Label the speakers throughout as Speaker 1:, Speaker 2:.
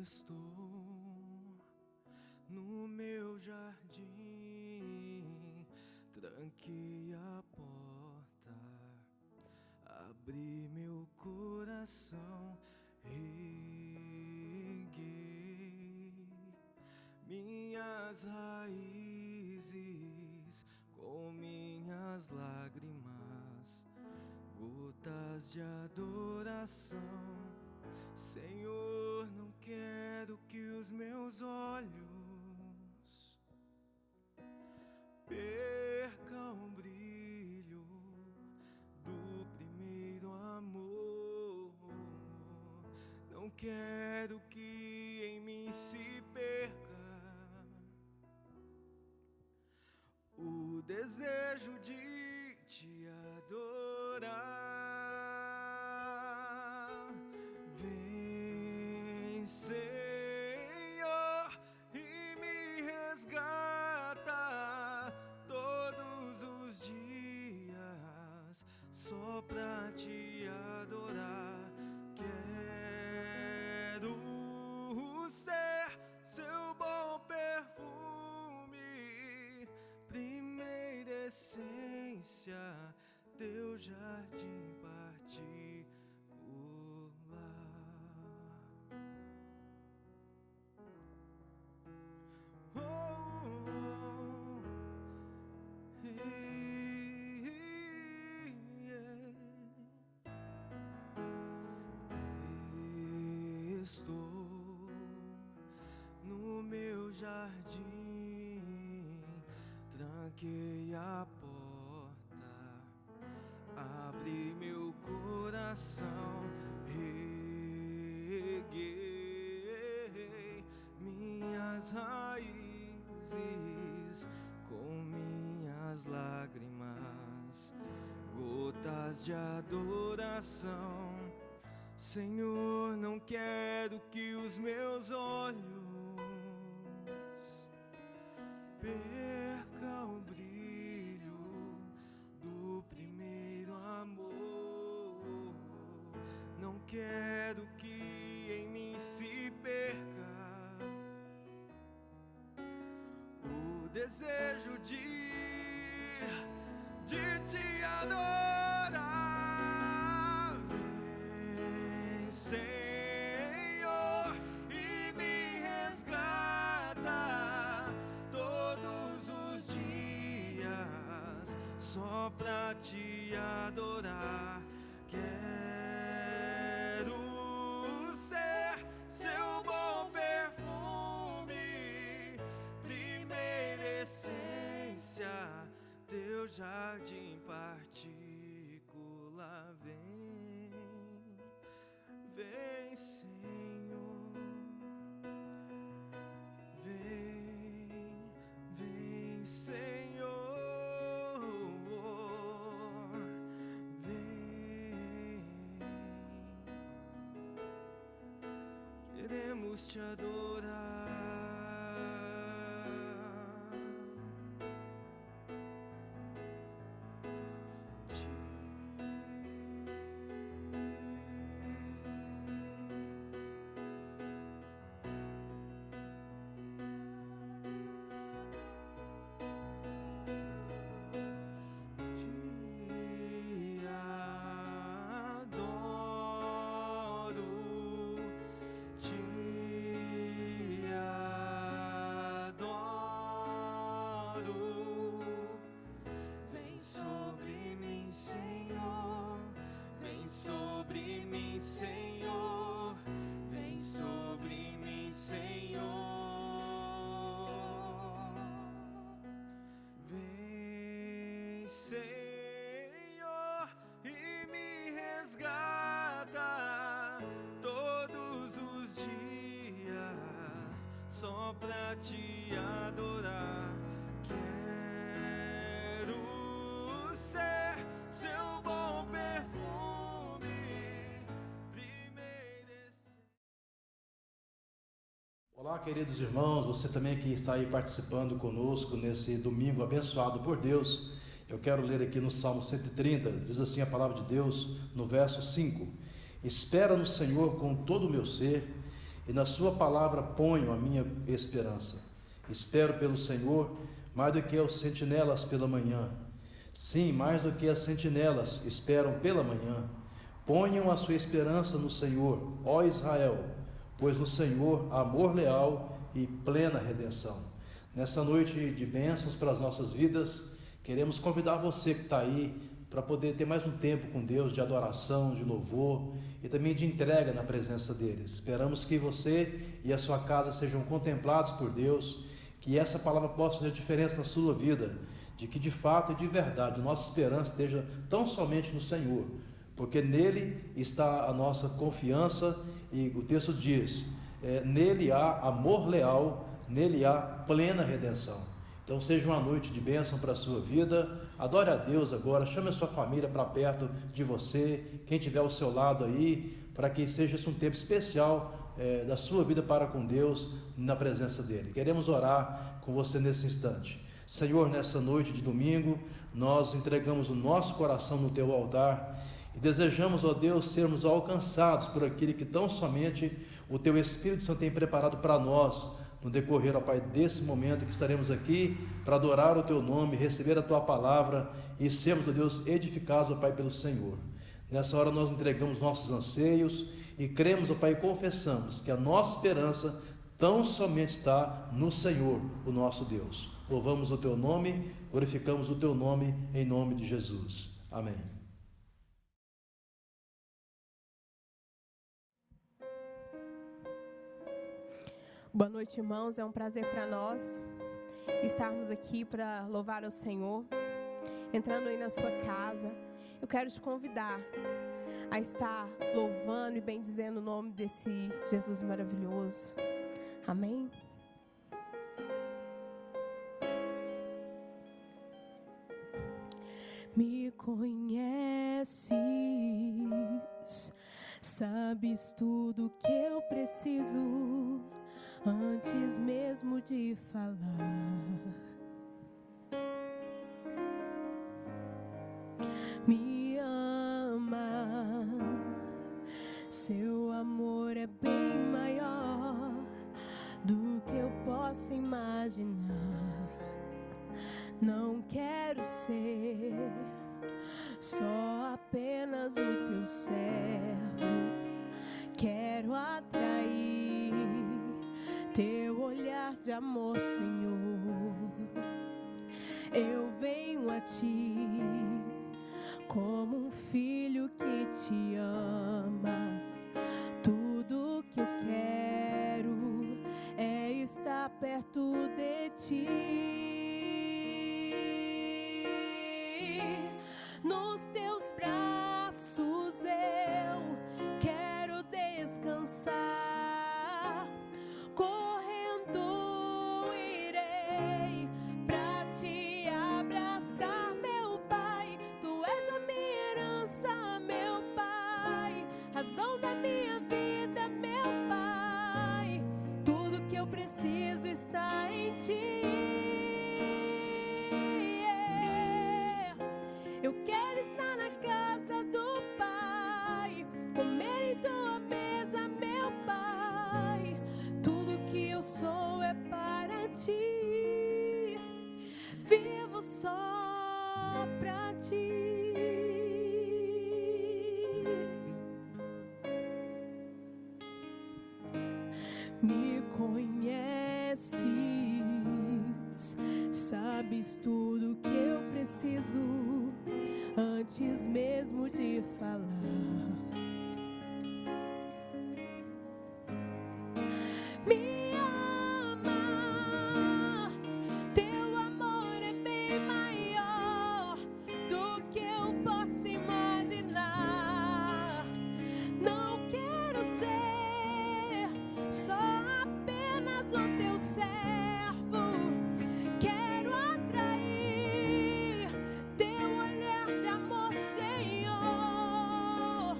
Speaker 1: estou no meu jardim, tranquei a porta, abri meu coração, reguei minhas raízes com minhas lágrimas, gotas de adoração. Senhor, não quero que os meus olhos percam o brilho do primeiro amor. Não quero que em mim se perca o desejo de te adorar. Vem, Senhor, e me resgata todos os dias só pra te adorar. Quero ser seu bom perfume, primeira essência, teu jardim particular. Oh, oh, oh. Hey, yeah. Estou no meu jardim, tranquei a porta, abri meu coração, reguei minhas raízes com minhas lágrimas, gotas de adoração. Senhor, não quero que os meus olhos percam o brilho do primeiro amor. Não quero que em mim se perca o desejo de te adorar. Vem, Senhor, e me resgata todos os dias só pra te adorar. Quero ser seu bom perfume, primeira essência, teu jardim particular. Vem, vem, Senhor, vem, vem, Senhor, vem. Queremos te adorar. Vem sobre mim, Senhor, vem sobre mim, Senhor, vem sobre mim, Senhor. Vem, Senhor, e me resgata todos os dias só pra te adorar. Quero ser seu bom perfume, primeira.
Speaker 2: Olá, queridos irmãos, você também que está aí participando conosco nesse domingo abençoado por Deus. Eu quero ler aqui no Salmo 130, diz assim a palavra de Deus, no verso 5: Espera no Senhor com todo o meu ser, e na sua palavra ponho a minha esperança. Espero pelo Senhor mais do que os sentinelas pela manhã. Sim, mais do que as sentinelas esperam pela manhã. Ponham a sua esperança no Senhor, ó Israel, pois no Senhor há amor leal e plena redenção. Nessa noite de bênçãos para as nossas vidas, queremos convidar você que está aí para poder ter mais um tempo com Deus de adoração, de louvor e também de entrega na presença deles. Esperamos que você e a sua casa sejam contemplados por Deus, que essa palavra possa fazer diferença na sua vida, de que de fato e de verdade nossa esperança esteja tão somente no Senhor, porque nele está a nossa confiança e o texto diz, nele há amor leal, nele há plena redenção. Então seja uma noite de bênção para a sua vida, adore a Deus agora, chame a sua família para perto de você, quem estiver ao seu lado aí, para que seja esse um tempo especial da sua vida para com Deus, na presença dele. Queremos orar com você nesse instante. Senhor, nessa noite de domingo, nós entregamos o nosso coração no teu altar e desejamos, ó Deus, sermos alcançados por aquele que tão somente o teu Espírito Santo tem preparado para nós, no decorrer, ó Pai, desse momento que estaremos aqui para adorar o teu nome, receber a tua palavra e sermos, ó Deus, edificados, ó Pai, pelo Senhor. Nessa hora nós entregamos nossos anseios e cremos, ó Pai, e confessamos que a nossa esperança tão somente está no Senhor, o nosso Deus. Louvamos o teu nome, glorificamos o teu nome, em nome de Jesus. Amém.
Speaker 3: Boa noite, irmãos. É um prazer para nós estarmos aqui para louvar ao Senhor. Entrando aí na sua casa, eu quero te convidar a estar louvando e bendizendo o nome desse Jesus maravilhoso. Amém? Me conheces, sabes tudo que eu preciso antes mesmo de falar. Me ama, seu amor é bem maior do que eu possa imaginar. Não quero ser só apenas o teu servo, quero atrair teu olhar de amor, Senhor. Eu venho a ti como um filho que te ama. Tudo que eu quero é estar perto de ti. Nos teus braços eu quero descansar. Correndo irei pra te abraçar, meu Pai. Tu és a minha herança, meu Pai, razão da minha vida, meu Pai. Tudo que eu preciso está em ti. Eu quero estar na casa do Pai, comer em tua mesa, meu Pai. Tudo que eu sou é para ti, vivo só para ti. Me conheces, sabes tudo que eu preciso antes mesmo de falar. Me ama, teu amor é bem maior do que eu posso imaginar. Não quero ser só apenas o teu servo, quero atrair teu olhar de amor, Senhor.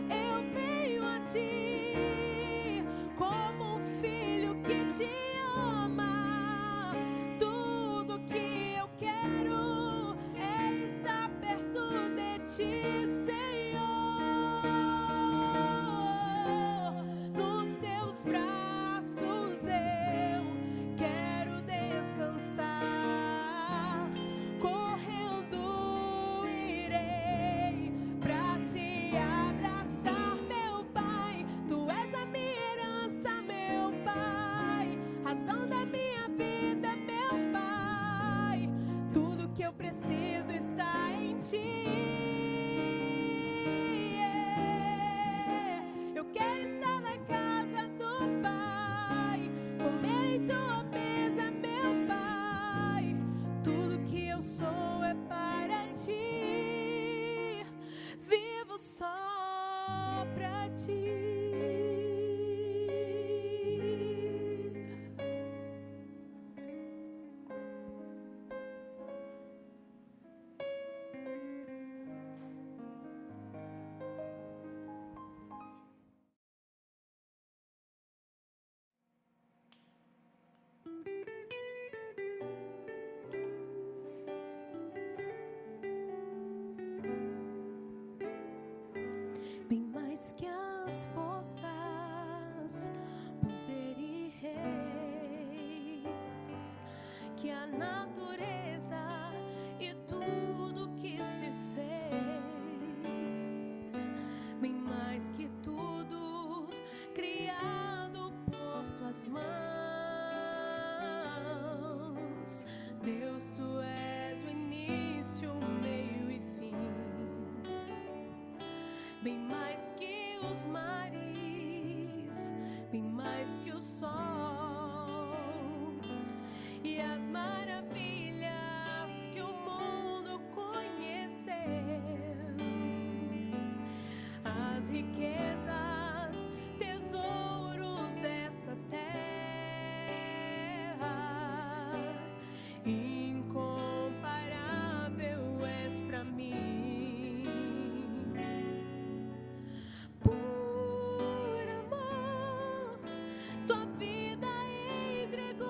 Speaker 3: Eu venho a ti como um filho que te ama. Tudo que eu quero é estar perto de ti, Senhor. Nos teus braços tua vida entregou.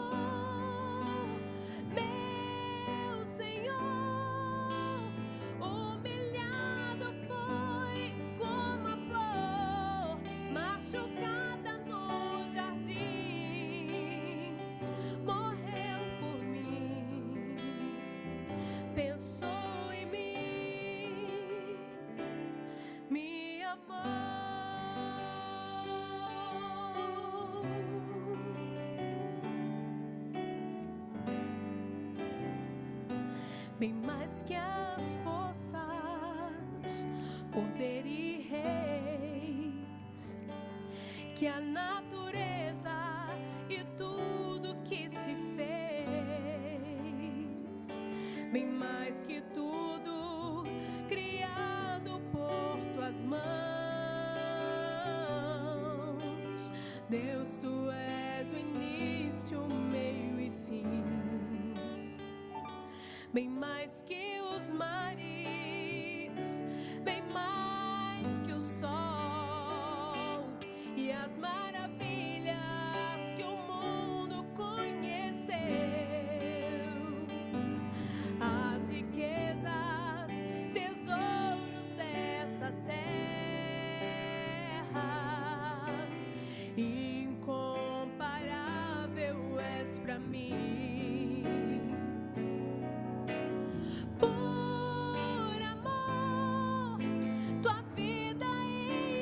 Speaker 3: Meu Senhor, humilhado foi como a flor machucada no jardim. Morreu por mim, pensou em mim, me amou. Bem mais que as forças, poder e reis, que a natureza e tudo que se fez, bem mais que tudo criado por tuas mãos. Deus, tu és o início, o meio e fim. Bem mais que os mares, bem mais que o sol e as maravilhas que o mundo conheceu. As riquezas, tesouros dessa terra, incomparável és pra mim. Por amor, tua vida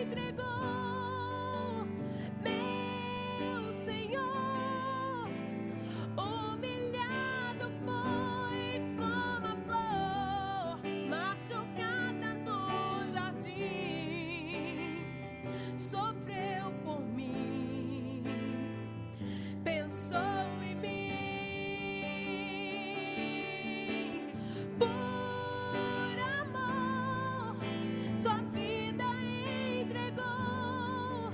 Speaker 3: entregou. Meu Senhor, humilhado foi como a flor machucada no jardim. Sofreu por mim, pensou em mim. Por amor, sua vida entregou.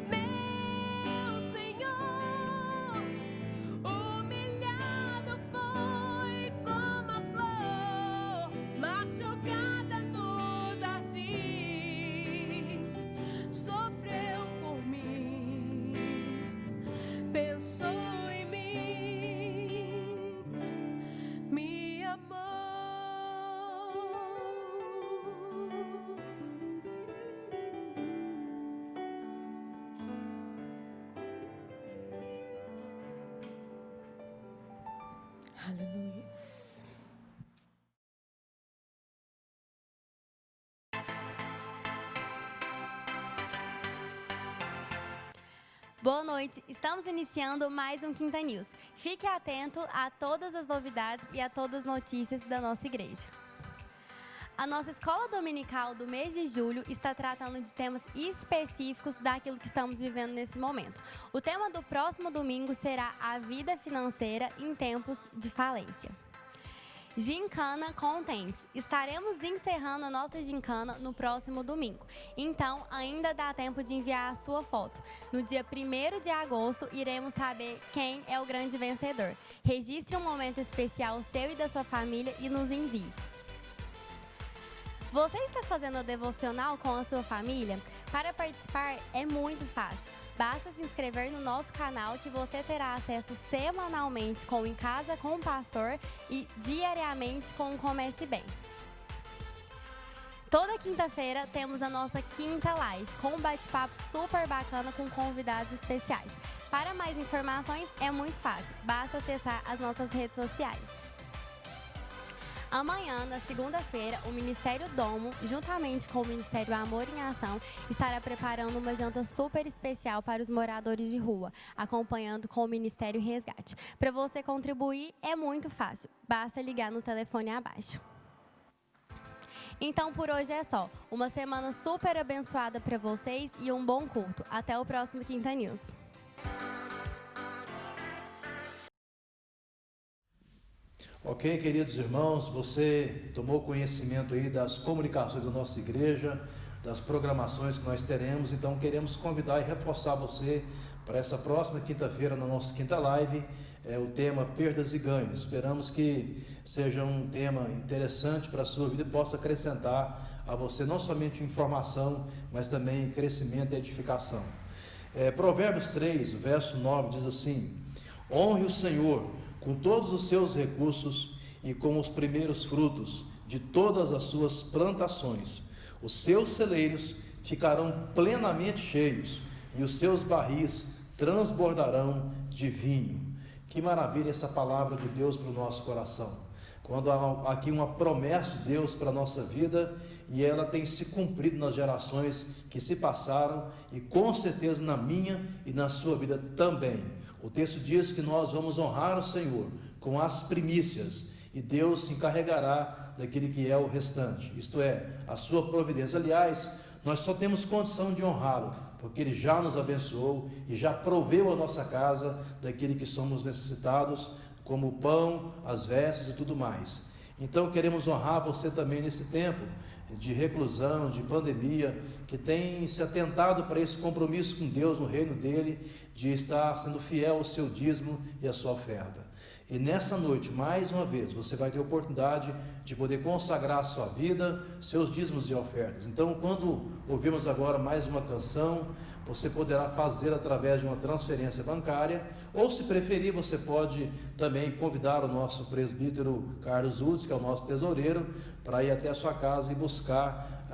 Speaker 3: Meu Senhor, humilhado foi como a flor machucada no jardim. Sofreu por mim, pensou em mim, me amou. Aleluia.
Speaker 4: Boa noite, estamos iniciando mais um Quinta News. Fique atento a todas as novidades e a todas as notícias da nossa igreja. A nossa escola dominical do mês de julho está tratando de temas específicos daquilo que estamos vivendo nesse momento. O tema do próximo domingo será a vida financeira em tempos de falência. Gincana Contentes. Estaremos encerrando a nossa gincana no próximo domingo. Então, ainda dá tempo de enviar a sua foto. No dia 1º de agosto, iremos saber quem é o grande vencedor. Registre um momento especial seu e da sua família e nos envie. Você está fazendo a devocional com a sua família? Para participar é muito fácil. Basta se inscrever no nosso canal que você terá acesso semanalmente com Em Casa com o Pastor e diariamente com o Comece Bem. Toda quinta-feira temos a nossa quinta live com um bate-papo super bacana com convidados especiais. Para mais informações é muito fácil, basta acessar as nossas redes sociais. Amanhã, na segunda-feira, o Ministério Domo, juntamente com o Ministério Amor em Ação, estará preparando uma janta super especial para os moradores de rua, acompanhando com o Ministério Resgate. Para você contribuir é muito fácil, basta ligar no telefone abaixo. Então, por hoje é só. Uma semana super abençoada para vocês e um bom culto. Até o próximo Quinta News.
Speaker 2: Ok, queridos irmãos, você tomou conhecimento aí das comunicações da nossa igreja, das programações que nós teremos, então queremos convidar e reforçar você para essa próxima quinta-feira, na nossa quinta live, o tema Perdas e Ganhos. Esperamos que seja um tema interessante para a sua vida e possa acrescentar a você não somente informação, mas também crescimento e edificação. Provérbios 3, o verso 9 diz assim: honre o Senhor com todos os seus recursos e com os primeiros frutos de todas as suas plantações. Os seus celeiros ficarão plenamente cheios e os seus barris transbordarão de vinho. Que maravilha essa palavra de Deus para o nosso coração. Quando há aqui uma promessa de Deus para a nossa vida e ela tem se cumprido nas gerações que se passaram e com certeza na minha e na sua vida também. O texto diz que nós vamos honrar o Senhor com as primícias e Deus se encarregará daquele que é o restante, isto é, a sua providência. Aliás, nós só temos condição de honrá-lo porque Ele já nos abençoou e já proveu a nossa casa daquele que somos necessitados, como o pão, as vestes e tudo mais. Então queremos honrar você também nesse tempo de reclusão, de pandemia, que tem se atentado para esse compromisso com Deus no reino dele, de estar sendo fiel ao seu dízimo e à sua oferta. E nessa noite, mais uma vez, você vai ter a oportunidade de poder consagrar a sua vida, seus dízimos e ofertas. Então, quando ouvirmos agora mais uma canção, você poderá fazer através de uma transferência bancária, ou se preferir, você pode também convidar o nosso presbítero Carlos Udes, que é o nosso tesoureiro, para ir até a sua casa e buscar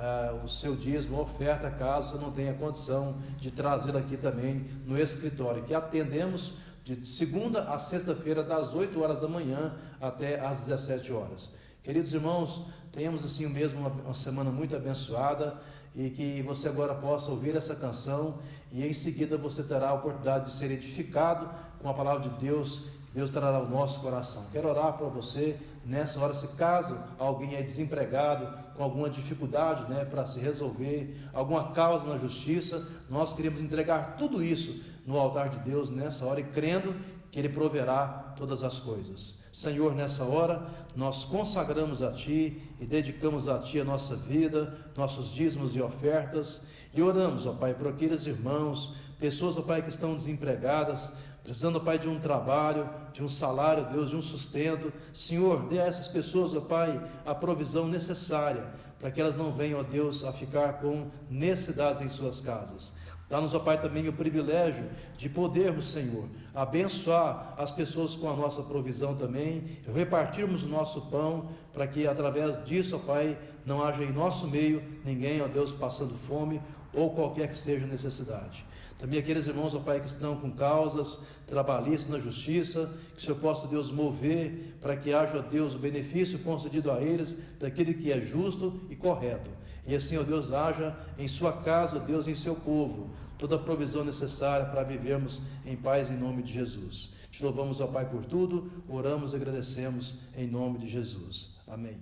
Speaker 2: o seu dízimo, oferta, caso você não tenha condição de trazê-lo aqui também no escritório, que atendemos de segunda a sexta-feira, das 8 horas da manhã até às 17 horas. Queridos irmãos, tenhamos assim mesmo uma semana muito abençoada e que você agora possa ouvir essa canção e em seguida você terá a oportunidade de ser edificado com a palavra de Deus. Deus trará ao nosso coração. Quero orar para você nessa hora, se caso alguém é desempregado, com alguma dificuldade, para se resolver, alguma causa na justiça, nós queremos entregar tudo isso no altar de Deus nessa hora e crendo que Ele proverá todas as coisas. Senhor, nessa hora, nós consagramos a Ti e dedicamos a Ti a nossa vida, nossos dízimos e ofertas, e oramos, ó Pai, por aqueles irmãos, pessoas, ó Pai, que estão desempregadas, precisando, ó Pai, de um trabalho, de um salário, Deus, de um sustento. Senhor, dê a essas pessoas, ó Pai, a provisão necessária, para que elas não venham, ó Deus, a ficar com necessidades em suas casas. Dá-nos, ó Pai, também o privilégio de podermos, Senhor, abençoar as pessoas com a nossa provisão também, repartirmos o nosso pão, para que através disso, ó Pai, não haja em nosso meio ninguém, ó Deus, passando fome ou qualquer que seja necessidade. Também aqueles irmãos, ó Pai, que estão com causas trabalhistas na justiça, que o Senhor possa, Deus, mover para que haja, ó Deus, o benefício concedido a eles daquele que é justo e correto. E assim, ó Deus, haja em sua casa, ó Deus, em seu povo, toda a provisão necessária para vivermos em paz em nome de Jesus. Te louvamos, ó Pai, por tudo, oramos e agradecemos em nome de Jesus. Amém.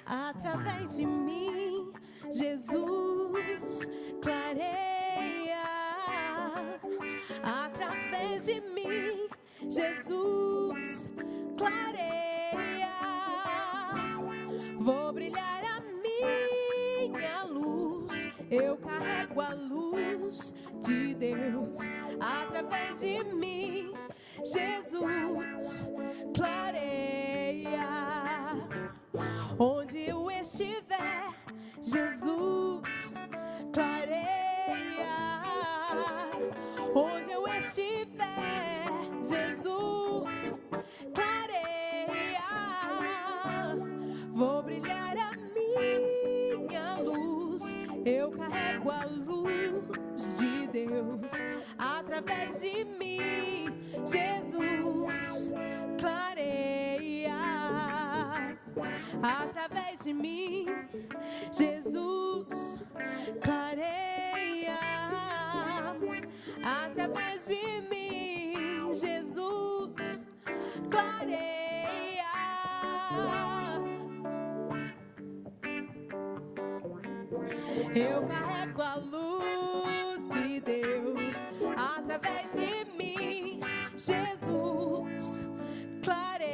Speaker 3: Através de mim, Jesus clareia. Através de mim, Jesus clareia. Vou brilhar a minha luz, eu carrego a luz de Deus. Através de mim, Jesus clareia. Onde eu estiver, Jesus clareia. Onde eu estiver, Jesus clareia. Vou brilhar a minha luz, eu carrego a luz de Deus. Através de mim, Jesus clareia. Através de mim, Jesus clareia. Através de mim, Jesus clareia. Eu carrego a luz de Deus. Através de mim, Jesus clareia.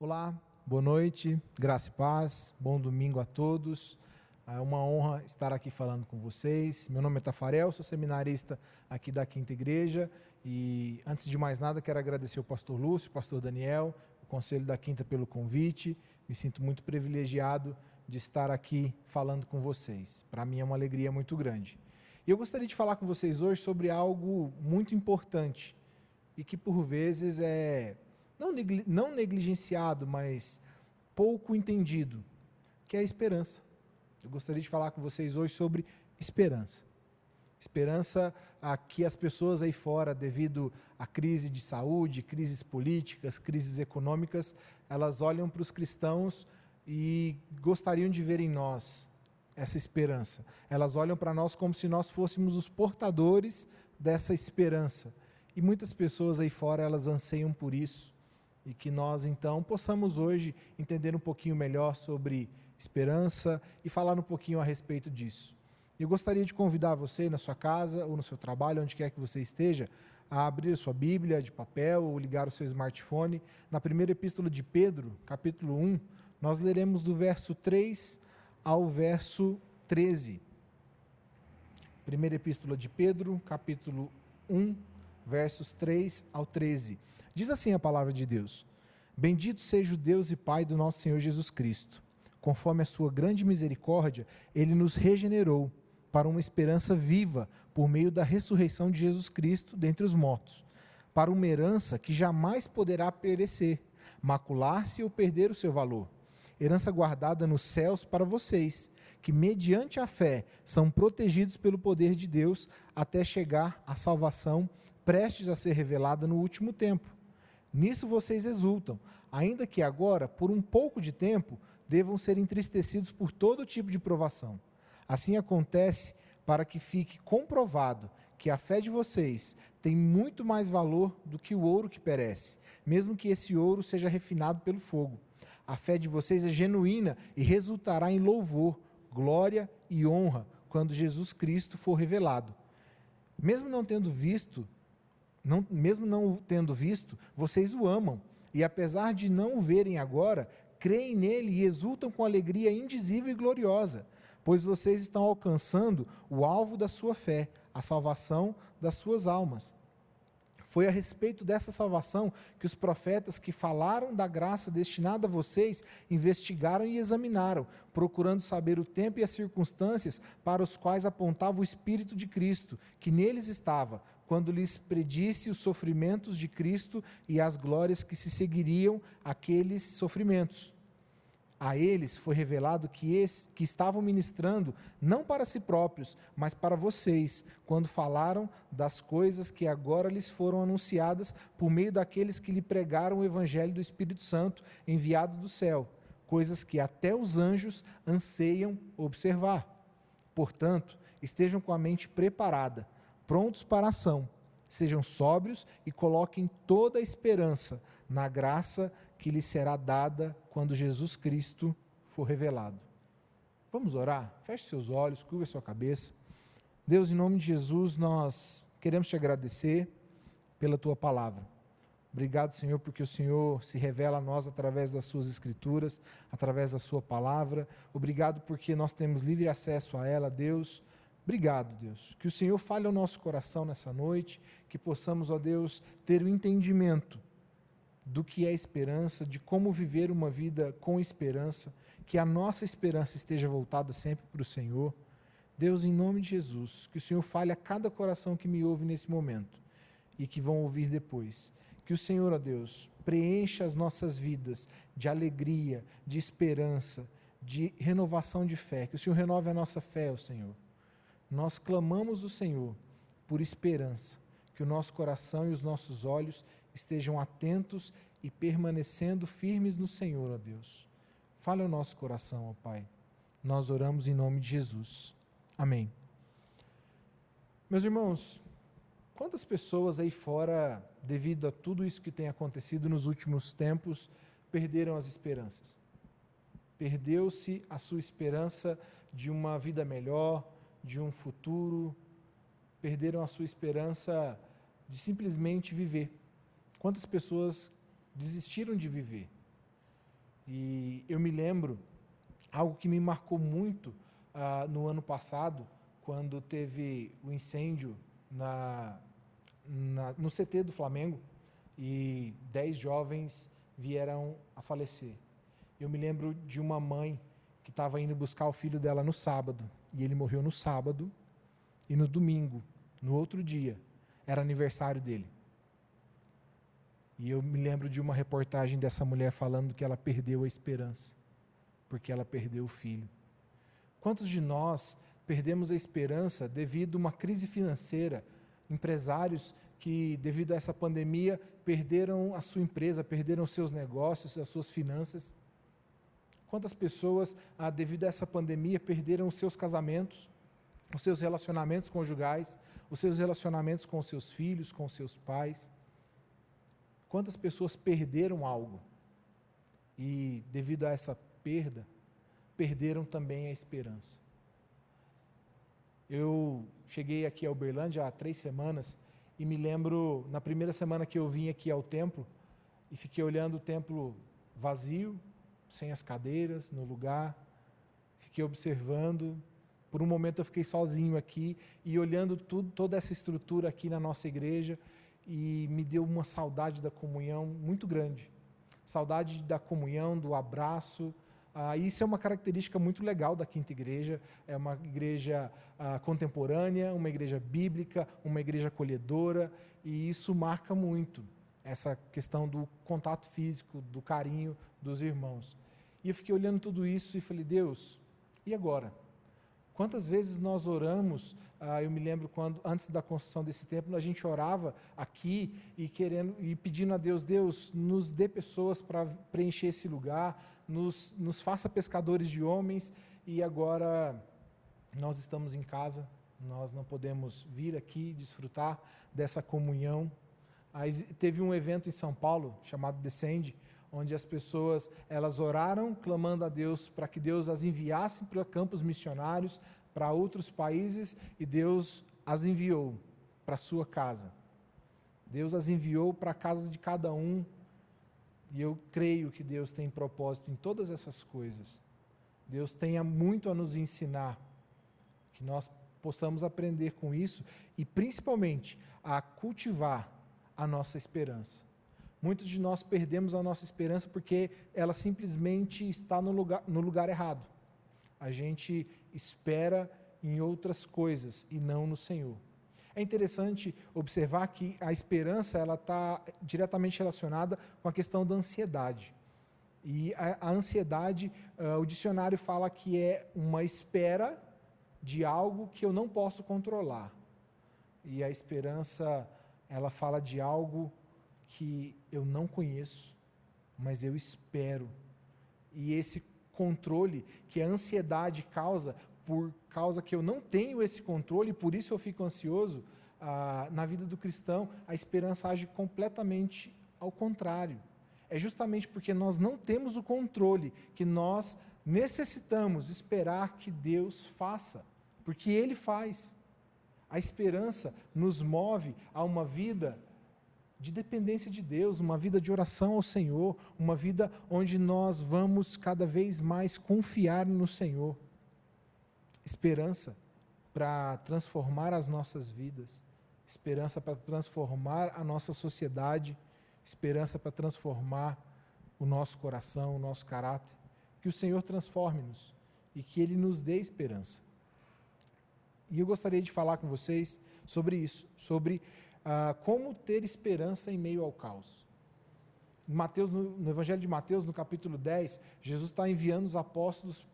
Speaker 5: Olá, boa noite, graça e paz, bom domingo a todos. É uma honra estar aqui falando com vocês. Meu nome é Tafarel, sou seminarista aqui da Quinta Igreja e, antes de mais nada, quero agradecer ao pastor Lúcio, o pastor Daniel, o Conselho da Quinta pelo convite. Me sinto muito privilegiado de estar aqui falando com vocês. Para mim é uma alegria muito grande. E eu gostaria de falar com vocês hoje sobre algo muito importante e que, por vezes, é não negligenciado, mas pouco entendido, que é a esperança. Eu gostaria de falar com vocês hoje sobre esperança. Esperança a que as pessoas aí fora, devido à crise de saúde, crises políticas, crises econômicas, elas olham para os cristãos e gostariam de ver em nós essa esperança. Elas olham para nós como se nós fôssemos os portadores dessa esperança. E muitas pessoas aí fora, elas anseiam por isso. E que nós, então, possamos hoje entender um pouquinho melhor sobre esperança e falar um pouquinho a respeito disso. Eu gostaria de convidar você na sua casa ou no seu trabalho, onde quer que você esteja, a abrir a sua Bíblia de papel ou ligar o seu smartphone. Na primeira epístola de Pedro, capítulo 1, nós leremos do verso 3 ao verso 13. Primeira epístola de Pedro, capítulo 1, versos 3 ao 13. Diz assim a palavra de Deus: Bendito seja o Deus e Pai do nosso Senhor Jesus Cristo. Conforme a sua grande misericórdia, Ele nos regenerou para uma esperança viva por meio da ressurreição de Jesus Cristo dentre os mortos, para uma herança que jamais poderá perecer, macular-se ou perder o seu valor. Herança guardada nos céus para vocês, que mediante a fé são protegidos pelo poder de Deus até chegar à salvação prestes a ser revelada no último tempo. Nisso vocês exultam, ainda que agora, por um pouco de tempo, devam ser entristecidos por todo tipo de provação. Assim acontece para que fique comprovado que a fé de vocês tem muito mais valor do que o ouro que perece, mesmo que esse ouro seja refinado pelo fogo. A fé de vocês é genuína e resultará em louvor, glória e honra quando Jesus Cristo for revelado. Mesmo não tendo visto, vocês o amam, e apesar de não o verem agora, creem nele e exultam com alegria indizível e gloriosa, pois vocês estão alcançando o alvo da sua fé, a salvação das suas almas. Foi a respeito dessa salvação que os profetas que falaram da graça destinada a vocês investigaram e examinaram, procurando saber o tempo e as circunstâncias para os quais apontava o Espírito de Cristo, que neles estava, quando lhes predisse os sofrimentos de Cristo e as glórias que se seguiriam àqueles sofrimentos. A eles foi revelado que estavam ministrando não para si próprios, mas para vocês, quando falaram das coisas que agora lhes foram anunciadas por meio daqueles que lhe pregaram o evangelho do Espírito Santo enviado do céu, coisas que até os anjos anseiam observar. Portanto, estejam com a mente preparada, prontos para a ação, sejam sóbrios e coloquem toda a esperança na graça que lhe será dada quando Jesus Cristo for revelado. Vamos orar? Feche seus olhos, curva sua cabeça. Deus, em nome de Jesus, nós queremos te agradecer pela tua palavra. Obrigado, Senhor, porque o Senhor se revela a nós através das suas escrituras, através da sua palavra. Obrigado porque nós temos livre acesso a ela, Deus. Obrigado, Deus. Que o Senhor fale ao nosso coração nessa noite, que possamos, ó Deus, ter o entendimento do que é esperança, de como viver uma vida com esperança, que a nossa esperança esteja voltada sempre para o Senhor. Deus, em nome de Jesus, que o Senhor fale a cada coração que me ouve nesse momento e que vão ouvir depois. Que o Senhor, ó Deus, preencha as nossas vidas de alegria, de esperança, de renovação de fé. Que o Senhor renove a nossa fé, ó Senhor. Nós clamamos o Senhor por esperança, que o nosso coração e os nossos olhos estejam atentos e permanecendo firmes no Senhor, ó Deus. Fale ao nosso coração, ó Pai. Nós oramos em nome de Jesus. Amém. Meus irmãos, quantas pessoas aí fora, devido a tudo isso que tem acontecido nos últimos tempos, perderam as esperanças? Perdeu-se a sua esperança de uma vida melhor, de um futuro, perderam a sua esperança de simplesmente viver. Quantas pessoas desistiram de viver? E eu me lembro algo que me marcou muito no ano passado, quando teve o incêndio no CT do Flamengo e 10 jovens vieram a falecer. Eu me lembro de uma mãe que estava indo buscar o filho dela no sábado, e ele morreu no sábado, e no domingo, no outro dia, era aniversário dele. E eu me lembro de uma reportagem dessa mulher falando que ela perdeu a esperança, porque ela perdeu o filho. Quantos de nós perdemos a esperança devido a uma crise financeira? Empresários que, devido a essa pandemia, perderam a sua empresa, perderam os seus negócios, as suas finanças. Quantas pessoas, devido a essa pandemia, perderam os seus casamentos, os seus relacionamentos conjugais, os seus relacionamentos com os seus filhos, com os seus pais? Quantas pessoas perderam algo e, devido a essa perda, perderam também a esperança? Eu cheguei aqui a Uberlândia há 3 semanas e me lembro, na primeira semana que eu vim aqui ao templo, e fiquei olhando o templo vazio, sem as cadeiras, no lugar, fiquei observando. Por um momento eu fiquei sozinho aqui e olhando toda essa estrutura aqui na nossa igreja, e me deu uma saudade da comunhão muito grande. Saudade da comunhão, do abraço. Isso é uma característica muito legal da Quinta Igreja. É uma igreja contemporânea, uma igreja bíblica, uma igreja acolhedora, e isso marca muito essa questão do contato físico, do carinho dos irmãos. E eu fiquei olhando tudo isso e falei, Deus, e agora? Quantas vezes nós oramos? Eu me lembro quando, antes da construção desse templo, a gente orava aqui e pedindo a Deus, Deus, nos dê pessoas para preencher esse lugar, nos faça pescadores de homens, e agora nós estamos em casa, nós não podemos vir aqui desfrutar dessa comunhão. Teve um evento em São Paulo chamado Descende, onde as pessoas, elas oraram clamando a Deus para que Deus as enviasse para campos missionários, para outros países, e Deus as enviou para a sua casa. Deus as enviou para a casa de cada um, e eu creio que Deus tem propósito em todas essas coisas. Deus tenha muito a nos ensinar, que nós possamos aprender com isso, e principalmente a cultivar a nossa esperança. Muitos de nós perdemos a nossa esperança porque ela simplesmente está no lugar errado. A gente espera em outras coisas e não no Senhor. É interessante observar que a esperança ela está diretamente relacionada com a questão da ansiedade. E a ansiedade, o dicionário fala que é uma espera de algo que eu não posso controlar. E a esperança, ela fala de algo que eu não conheço, mas eu espero. E esse controle que a ansiedade causa, por causa que eu não tenho esse controle, e por isso eu fico ansioso, na vida do cristão, a esperança age completamente ao contrário. É justamente porque nós não temos o controle que nós necessitamos esperar que Deus faça, porque Ele faz. A esperança nos move a uma vida de dependência de Deus, uma vida de oração ao Senhor, uma vida onde nós vamos cada vez mais confiar no Senhor. Esperança para transformar as nossas vidas, esperança para transformar a nossa sociedade, esperança para transformar o nosso coração, o nosso caráter. Que o Senhor transforme-nos e que Ele nos dê esperança. E eu gostaria de falar com vocês sobre isso, sobre como ter esperança em meio ao caos. No Evangelho de Mateus, no capítulo 10, Jesus está enviando os apóstolos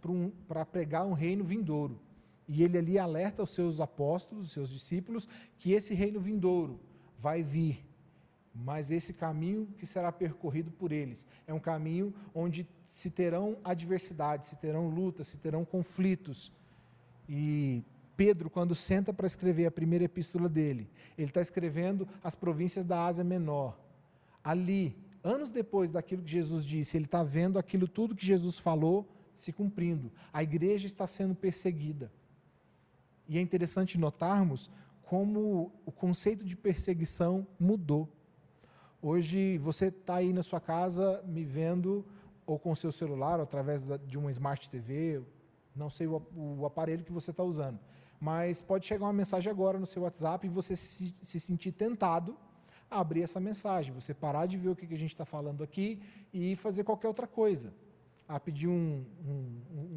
Speaker 5: para pregar um reino vindouro. E ele ali alerta os seus apóstolos, os seus discípulos, que esse reino vindouro vai vir. Mas esse caminho que será percorrido por eles é um caminho onde se terão adversidades, se terão lutas, se terão conflitos. E Pedro, quando senta para escrever a primeira epístola dele, ele está escrevendo as províncias da Ásia Menor. Ali, anos depois daquilo que Jesus disse, ele está vendo aquilo tudo que Jesus falou se cumprindo. A igreja está sendo perseguida. E é interessante notarmos como o conceito de perseguição mudou. Hoje você está aí na sua casa me vendo ou com o seu celular, ou através de uma Smart TV, não sei o aparelho que você está usando, mas pode chegar uma mensagem agora no seu WhatsApp e você se sentir tentado a abrir essa mensagem, você parar de ver o que a gente está falando aqui e fazer qualquer outra coisa, a pedir um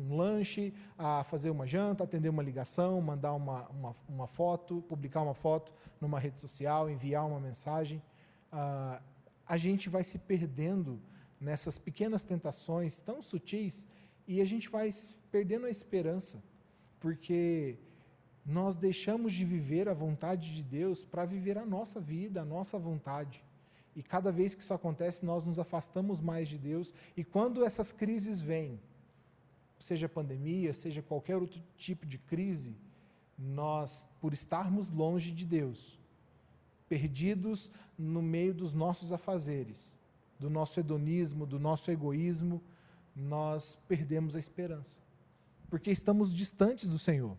Speaker 5: lanche, a fazer uma janta, atender uma ligação, mandar uma foto, publicar uma foto numa rede social, enviar uma mensagem. A gente vai se perdendo nessas pequenas tentações tão sutis e a gente vai perdendo a esperança, porque nós deixamos de viver a vontade de Deus para viver a nossa vida, a nossa vontade. E cada vez que isso acontece, nós nos afastamos mais de Deus. E quando essas crises vêm, seja pandemia, seja qualquer outro tipo de crise, nós, por estarmos longe de Deus, perdidos no meio dos nossos afazeres, do nosso hedonismo, do nosso egoísmo, nós perdemos a esperança, porque estamos distantes do Senhor.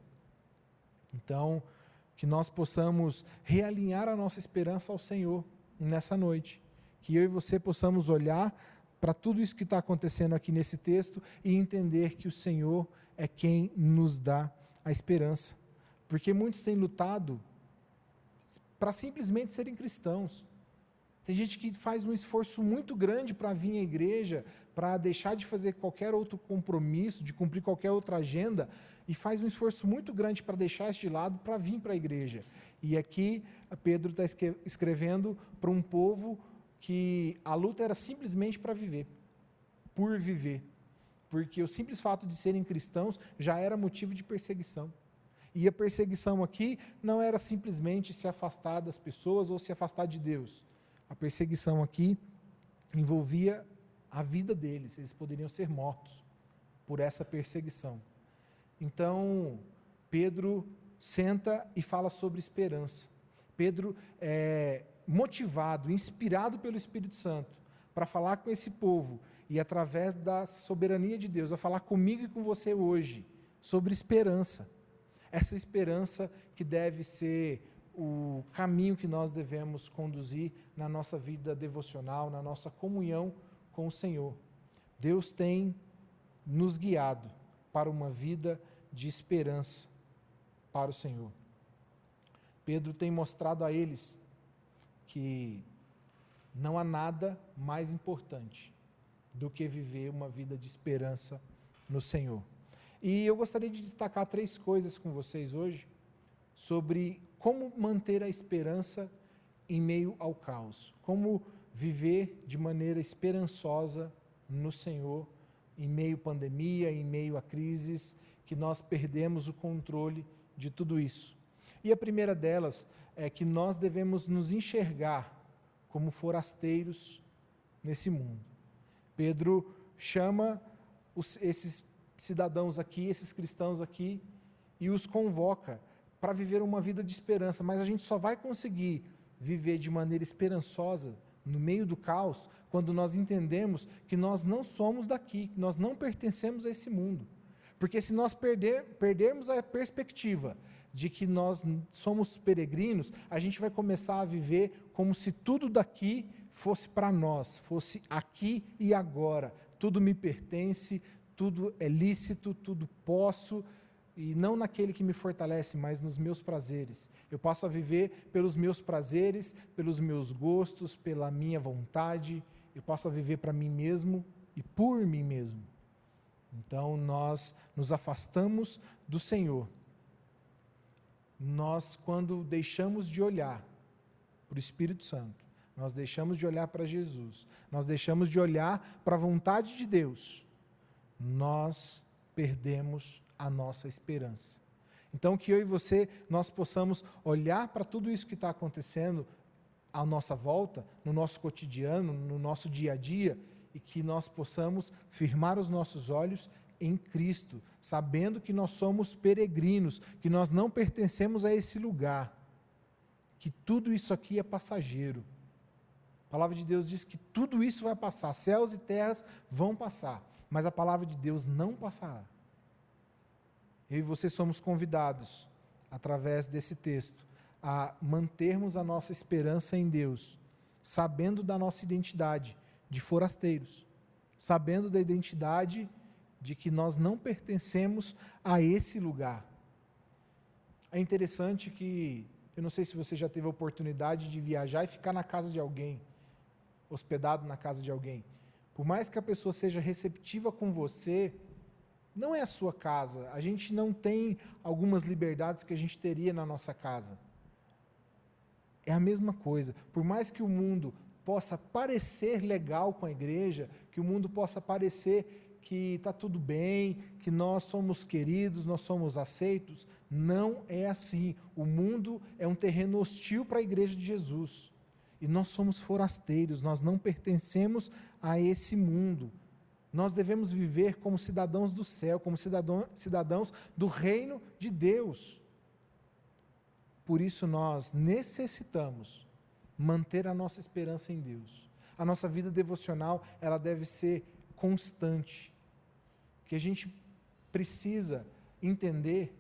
Speaker 5: Então, que nós possamos realinhar a nossa esperança ao Senhor nessa noite, que eu e você possamos olhar para tudo isso que está acontecendo aqui nesse texto e entender que o Senhor é quem nos dá a esperança, porque muitos têm lutado para simplesmente serem cristãos. Tem gente que faz um esforço muito grande para vir à igreja, para deixar de fazer qualquer outro compromisso, de cumprir qualquer outra agenda, e faz um esforço muito grande para deixar isso de lado, para vir para a igreja. E aqui Pedro está escrevendo para um povo que a luta era simplesmente para viver, por viver, porque o simples fato de serem cristãos já era motivo de perseguição. E a perseguição aqui não era simplesmente se afastar das pessoas ou se afastar de Deus. A perseguição aqui envolvia a vida deles, eles poderiam ser mortos por essa perseguição. Então, Pedro senta e fala sobre esperança. Pedro é motivado, inspirado pelo Espírito Santo, para falar com esse povo, e através da soberania de Deus, a falar comigo e com você hoje, sobre esperança. Essa esperança que deve ser o caminho que nós devemos conduzir na nossa vida devocional, na nossa comunhão com o Senhor. Deus tem nos guiado para uma vida de esperança para o Senhor. Pedro tem mostrado a eles que não há nada mais importante do que viver uma vida de esperança no Senhor. E eu gostaria de destacar 3 coisas com vocês hoje sobre como manter a esperança em meio ao caos, como viver de maneira esperançosa no Senhor, em meio à pandemia, em meio a crises, que nós perdemos o controle de tudo isso. E a primeira delas é que nós devemos nos enxergar como forasteiros nesse mundo. Pedro chama esses cidadãos aqui, esses cristãos aqui, e os convoca para viver uma vida de esperança, mas a gente só vai conseguir viver de maneira esperançosa no meio do caos quando nós entendemos que nós não somos daqui, que nós não pertencemos a esse mundo. Porque se nós perdermos a perspectiva de que nós somos peregrinos, a gente vai começar a viver como se tudo daqui fosse para nós, fosse aqui e agora. Tudo me pertence, tudo é lícito, tudo posso, e não naquele que me fortalece, mas nos meus prazeres. Eu passo a viver pelos meus prazeres, pelos meus gostos, pela minha vontade, eu passo a viver para mim mesmo e por mim mesmo. Então nós nos afastamos do Senhor. Nós, quando deixamos de olhar para o Espírito Santo, nós deixamos de olhar para Jesus, nós deixamos de olhar para a vontade de Deus, nós perdemos a nossa esperança. Então que eu e você, nós possamos olhar para tudo isso que está acontecendo à nossa volta, no nosso cotidiano, no nosso dia a dia, e que nós possamos firmar os nossos olhos em Cristo, sabendo que nós somos peregrinos, que nós não pertencemos a esse lugar, que tudo isso aqui é passageiro. A palavra de Deus diz que tudo isso vai passar, céus e terras vão passar, mas a palavra de Deus não passará. Eu e você somos convidados, através desse texto, a mantermos a nossa esperança em Deus, sabendo da nossa identidade de forasteiros, sabendo da identidade de que nós não pertencemos a esse lugar. É interessante que, eu não sei se você já teve a oportunidade de viajar e ficar na casa de alguém, hospedado na casa de alguém. Por mais que a pessoa seja receptiva com você, não é a sua casa. A gente não tem algumas liberdades que a gente teria na nossa casa. É a mesma coisa. Por mais que o mundo possa parecer legal com a igreja, que o mundo possa parecer que está tudo bem, que nós somos queridos, nós somos aceitos, não é assim. O mundo é um terreno hostil para a igreja de Jesus. E nós somos forasteiros, nós não pertencemos a esse mundo. Nós devemos viver como cidadãos do céu, como cidadãos do reino de Deus. Por isso nós necessitamos manter a nossa esperança em Deus. A nossa vida devocional, ela deve ser constante. Que a gente precisa entender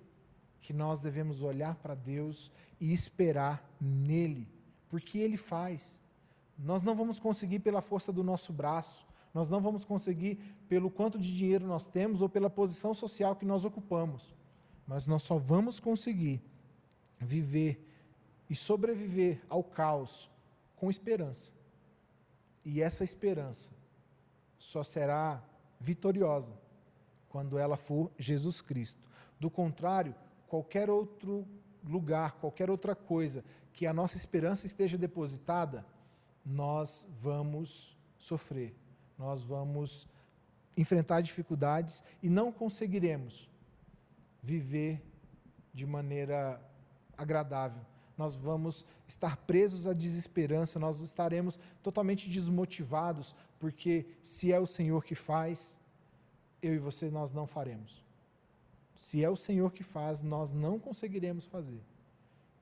Speaker 5: que nós devemos olhar para Deus e esperar nele, porque Ele faz. Nós não vamos conseguir pela força do nosso braço, nós não vamos conseguir pelo quanto de dinheiro nós temos ou pela posição social que nós ocupamos, mas nós só vamos conseguir viver e sobreviver ao caos com esperança. E essa esperança só será vitoriosa quando ela for Jesus Cristo. Do contrário, qualquer outro lugar, qualquer outra coisa que a nossa esperança esteja depositada, nós vamos sofrer, nós vamos enfrentar dificuldades e não conseguiremos viver de maneira agradável. Nós vamos estar presos à desesperança, nós estaremos totalmente desmotivados, porque se é o Senhor que faz, eu e você nós não faremos. Se é o Senhor que faz, nós não conseguiremos fazer.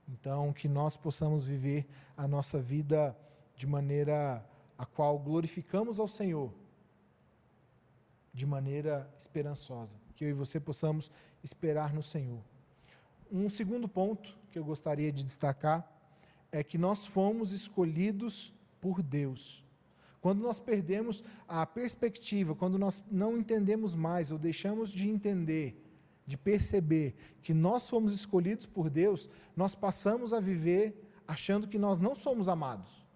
Speaker 5: Então, que nós possamos viver a nossa vida de maneira a qual glorificamos ao Senhor, de maneira esperançosa. Que eu e você possamos esperar no Senhor. Um segundo ponto que eu gostaria de destacar é que nós fomos escolhidos por Deus. Quando nós perdemos a perspectiva, quando nós não entendemos mais ou deixamos de entender, de perceber que nós fomos escolhidos por Deus, nós passamos a viver achando que nós não somos amados.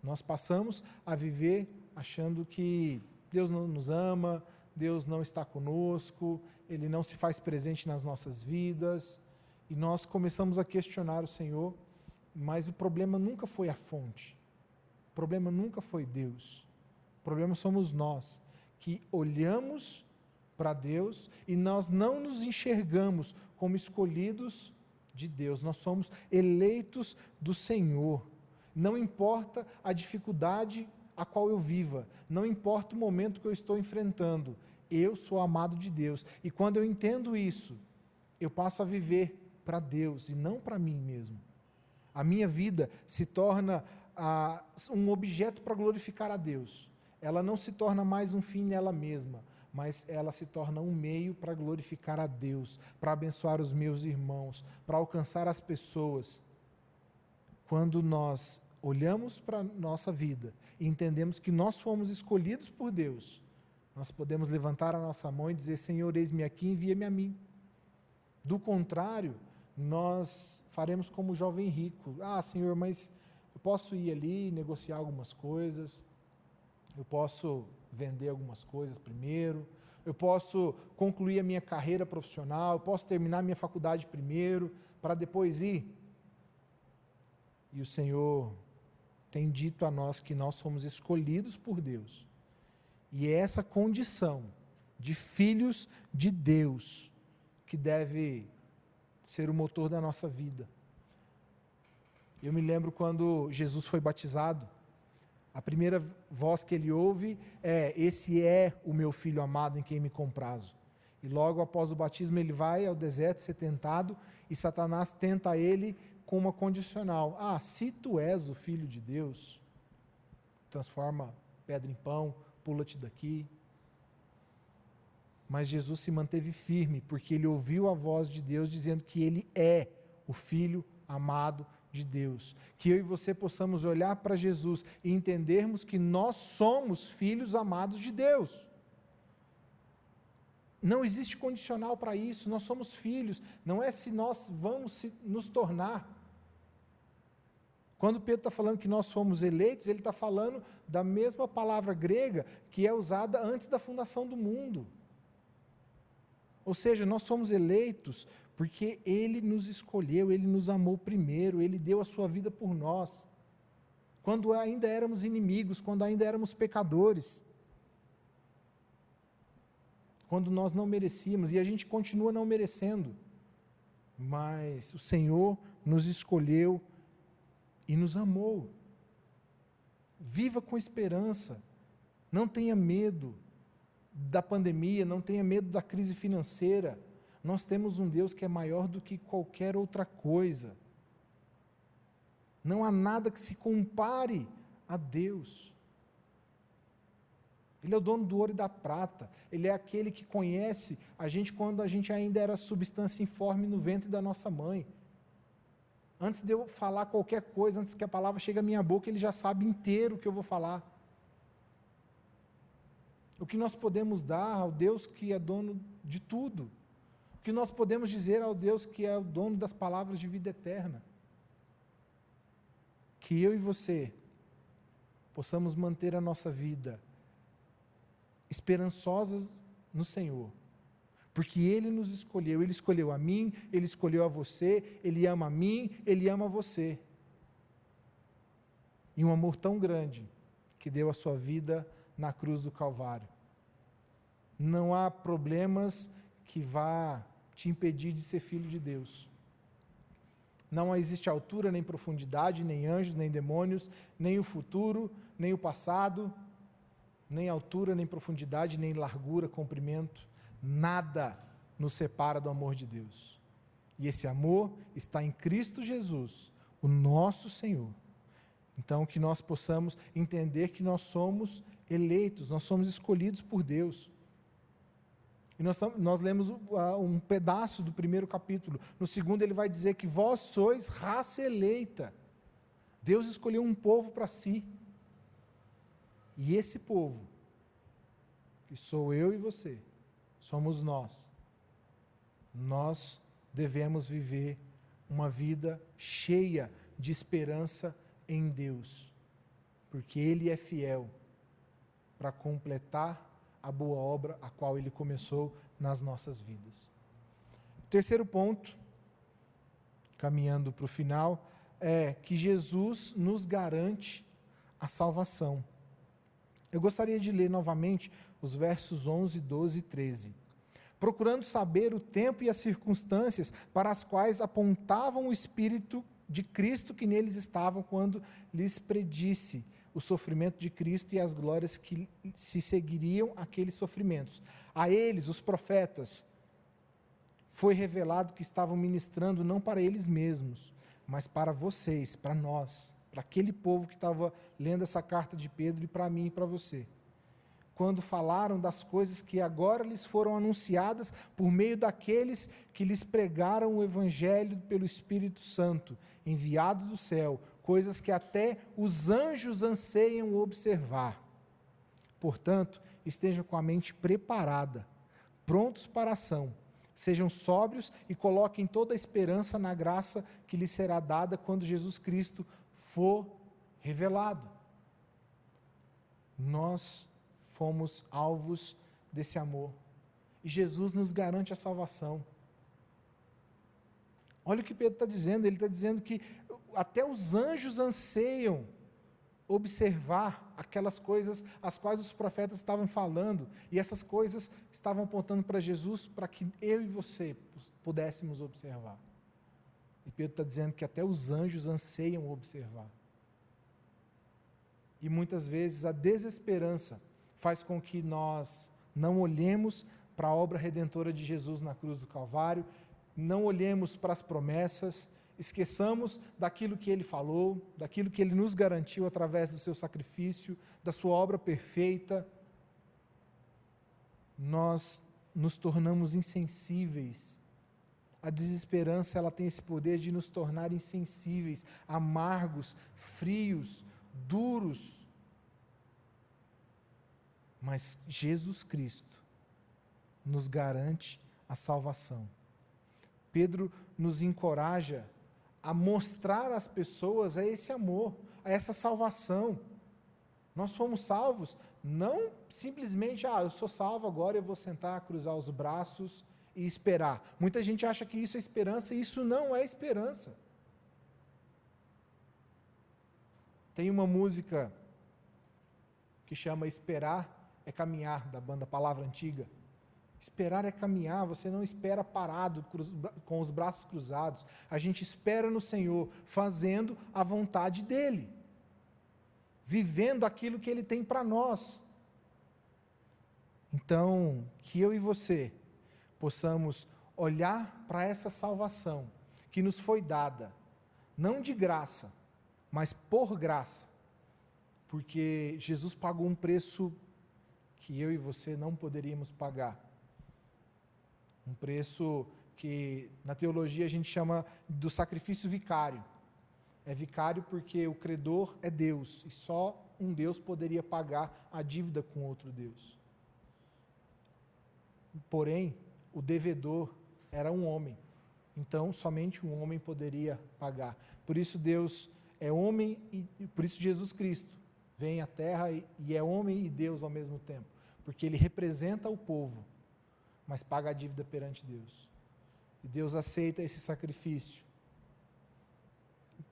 Speaker 5: Nós passamos a viver achando que Deus não nos ama, Deus não está conosco, Ele não se faz presente nas nossas vidas, e nós começamos a questionar o Senhor, mas o problema nunca foi a fonte, o problema nunca foi Deus, o problema somos nós, que olhamos para Deus e nós não nos enxergamos como escolhidos de Deus, nós somos eleitos do Senhor. Não importa a dificuldade a qual eu viva, não importa o momento que eu estou enfrentando, eu sou amado de Deus. E quando eu entendo isso, eu passo a viver para Deus e não para mim mesmo. A minha vida se torna um objeto para glorificar a Deus. Ela não se torna mais um fim nela mesma, mas ela se torna um meio para glorificar a Deus, para abençoar os meus irmãos, para alcançar as pessoas. Quando nós olhamos para a nossa vida e entendemos que nós fomos escolhidos por Deus, nós podemos levantar a nossa mão e dizer: Senhor, eis-me aqui, envia-me a mim. Do contrário, nós faremos como o jovem rico. Senhor, mas eu posso ir ali, negociar algumas coisas, eu posso vender algumas coisas primeiro, eu posso concluir a minha carreira profissional, eu posso terminar a minha faculdade primeiro, para depois ir. E o Senhor tem dito a nós que nós somos escolhidos por Deus. E é essa condição de filhos de Deus que deve ser o motor da nossa vida. Eu me lembro quando Jesus foi batizado, a primeira voz que ele ouve é: esse é o meu filho amado em quem me comprazo. E logo após o batismo ele vai ao deserto ser tentado e Satanás tenta ele com uma condicional: se tu és o Filho de Deus, transforma pedra em pão, pula-te daqui. Mas Jesus se manteve firme, porque ele ouviu a voz de Deus dizendo que ele é o Filho amado de Deus. Que eu e você possamos olhar para Jesus e entendermos que nós somos filhos amados de Deus. Não existe condicional para isso, nós somos filhos, não é se nós vamos nos tornar. Quando Pedro está falando que nós fomos eleitos, ele está falando da mesma palavra grega que é usada antes da fundação do mundo. Ou seja, nós somos eleitos porque Ele nos escolheu, Ele nos amou primeiro, Ele deu a sua vida por nós. Quando ainda éramos inimigos, quando ainda éramos pecadores. Quando nós não merecíamos, e a gente continua não merecendo. Mas o Senhor nos escolheu e nos amou. Viva com esperança. Não tenha medo da pandemia, não tenha medo da crise financeira. Nós temos um Deus que é maior do que qualquer outra coisa. Não há nada que se compare a Deus. Ele é o dono do ouro e da prata. Ele é aquele que conhece a gente quando a gente ainda era substância informe no ventre da nossa mãe. Antes de eu falar qualquer coisa, antes que a palavra chegue à minha boca, Ele já sabe inteiro o que eu vou falar. O que nós podemos dar ao Deus que é dono de tudo? O que nós podemos dizer ao Deus que é o dono das palavras de vida eterna? Que eu e você possamos manter a nossa vida esperançosas no Senhor, porque Ele nos escolheu, Ele escolheu a mim, Ele escolheu a você, Ele ama a mim, Ele ama você. E um amor tão grande, que deu a sua vida na cruz do Calvário. Não há problemas que vá te impedir de ser filho de Deus. Não existe altura, nem profundidade, nem anjos, nem demônios, nem o futuro, nem o passado, nem altura, nem profundidade, nem largura, comprimento. Nada nos separa do amor de Deus. E esse amor está em Cristo Jesus, o nosso Senhor. Então, que nós possamos entender que nós somos eleitos, nós somos escolhidos por Deus. E nós lemos um pedaço do primeiro capítulo. No segundo ele vai dizer que vós sois raça eleita. Deus escolheu um povo para si. E esse povo, que sou eu e você, somos nós. Nós devemos viver uma vida cheia de esperança em Deus, porque Ele é fiel para completar a boa obra a qual Ele começou nas nossas vidas. Terceiro ponto, caminhando para o final, é que Jesus nos garante a salvação. Eu gostaria de ler novamente os versos 11, 12 e 13. Procurando saber o tempo e as circunstâncias para as quais apontavam o Espírito de Cristo que neles estavam quando lhes predisse o sofrimento de Cristo e as glórias que se seguiriam àqueles sofrimentos. A eles, os profetas, foi revelado que estavam ministrando não para eles mesmos, mas para vocês, para nós, para aquele povo que estava lendo essa carta de Pedro e para mim e para você. Quando falaram das coisas que agora lhes foram anunciadas por meio daqueles que lhes pregaram o Evangelho pelo Espírito Santo, enviado do céu, coisas que até os anjos anseiam observar. Portanto, estejam com a mente preparada, prontos para a ação, sejam sóbrios e coloquem toda a esperança na graça que lhes será dada quando Jesus Cristo for revelado. Nós fomos alvos desse amor. E Jesus nos garante a salvação. Olha o que Pedro está dizendo. Ele está dizendo que até os anjos anseiam observar aquelas coisas as quais os profetas estavam falando. E essas coisas estavam apontando para Jesus para que eu e você pudéssemos observar. E Pedro está dizendo que até os anjos anseiam observar. E muitas vezes a desesperança faz com que nós não olhemos para a obra redentora de Jesus na cruz do Calvário, não olhemos para as promessas, esqueçamos daquilo que Ele falou, daquilo que Ele nos garantiu através do seu sacrifício, da sua obra perfeita. Nós nos tornamos insensíveis A desesperança, ela tem esse poder de nos tornar insensíveis, amargos, frios, duros. Mas Jesus Cristo nos garante a salvação. Pedro nos encoraja a mostrar às pessoas a esse amor, a essa salvação. Nós fomos salvos, não simplesmente, eu sou salvo agora, eu vou sentar, cruzar os braços e esperar. Muita gente acha que isso é esperança, e isso não é esperança. Tem uma música que chama Esperar é Caminhar, da banda Palavra Antiga. Esperar é caminhar, você não espera parado, com os braços cruzados. A gente espera no Senhor, fazendo a vontade dEle, vivendo aquilo que Ele tem para nós. Então, que eu e você possamos olhar para essa salvação que nos foi dada, não de graça, mas por graça, porque Jesus pagou um preço que eu e você não poderíamos pagar. Um preço que na teologia a gente chama do sacrifício vicário. É vicário porque o credor é Deus, e só um Deus poderia pagar a dívida com outro Deus. Porém, o devedor era um homem, então somente um homem poderia pagar. Por isso Deus é homem, e por isso Jesus Cristo vem à terra e é homem e Deus ao mesmo tempo, porque Ele representa o povo, mas paga a dívida perante Deus. E Deus aceita esse sacrifício.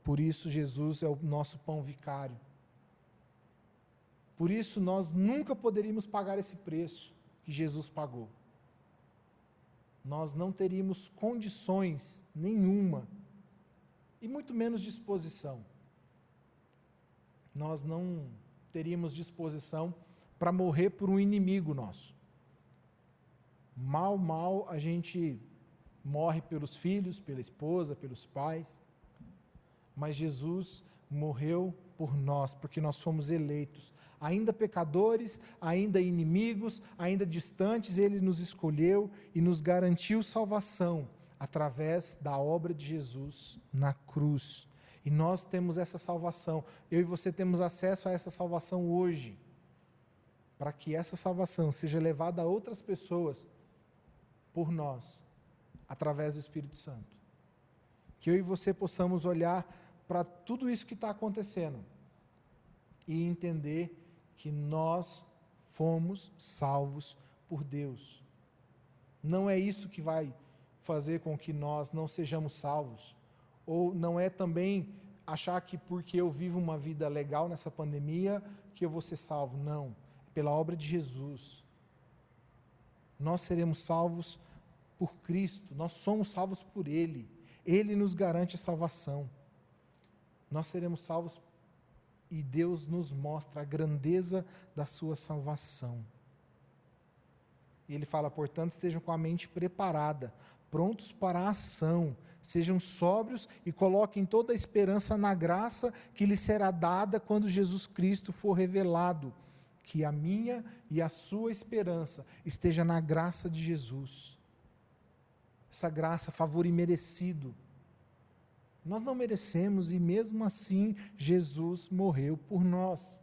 Speaker 5: Por isso Jesus é o nosso pão vicário. Por isso nós nunca poderíamos pagar esse preço que Jesus pagou. Nós não teríamos condições nenhuma, e muito menos disposição. Nós não teríamos disposição para morrer por um inimigo nosso. Mal a gente morre pelos filhos, pela esposa, pelos pais, mas Jesus morreu por nós, porque nós fomos eleitos, ainda pecadores, ainda inimigos, ainda distantes, Ele nos escolheu e nos garantiu salvação através da obra de Jesus na cruz. E nós temos essa salvação, eu e você temos acesso a essa salvação hoje, para que essa salvação seja levada a outras pessoas por nós, através do Espírito Santo. Que eu e você possamos olhar para tudo isso que está acontecendo e entender que nós fomos salvos por Deus. Não é isso que vai fazer com que nós não sejamos salvos, ou não é também achar que porque eu vivo uma vida legal nessa pandemia, que eu vou ser salvo. Não, é pela obra de Jesus. Nós seremos salvos por Cristo, nós somos salvos por Ele. Ele nos garante a salvação. Nós seremos salvos e Deus nos mostra a grandeza da sua salvação. E Ele fala, portanto, estejam com a mente preparada, prontos para a ação, sejam sóbrios e coloquem toda a esperança na graça que lhes será dada quando Jesus Cristo for revelado. Que a minha e a sua esperança esteja na graça de Jesus. Essa graça, favor imerecido. Nós não merecemos e mesmo assim Jesus morreu por nós.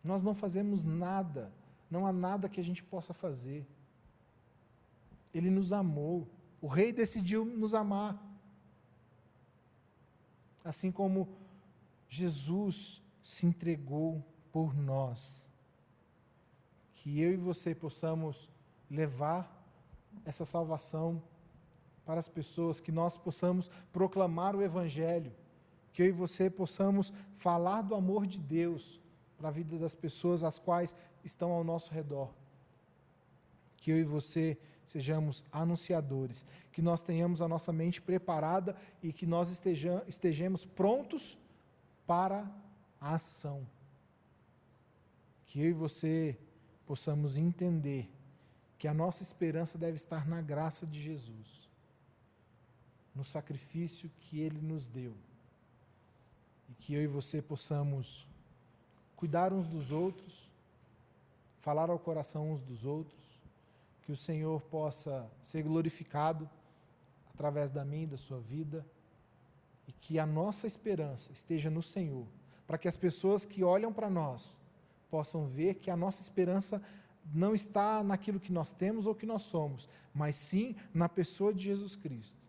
Speaker 5: Nós não fazemos nada, não há nada que a gente possa fazer. Ele nos amou, o Rei decidiu nos amar. Assim como Jesus se entregou por nós. Que eu e você possamos levar essa salvação para as pessoas, que nós possamos proclamar o Evangelho, que eu e você possamos falar do amor de Deus para a vida das pessoas as quais estão ao nosso redor. Que eu e você sejamos anunciadores, que nós tenhamos a nossa mente preparada e que nós estejamos prontos para a ação. Que eu e você possamos entender que a nossa esperança deve estar na graça de Jesus, no sacrifício que Ele nos deu. E que eu e você possamos cuidar uns dos outros, falar ao coração uns dos outros, que o Senhor possa ser glorificado através da minha e da sua vida, e que a nossa esperança esteja no Senhor, para que as pessoas que olham para nós possam ver que a nossa esperança não está naquilo que nós temos ou que nós somos, mas sim na pessoa de Jesus Cristo,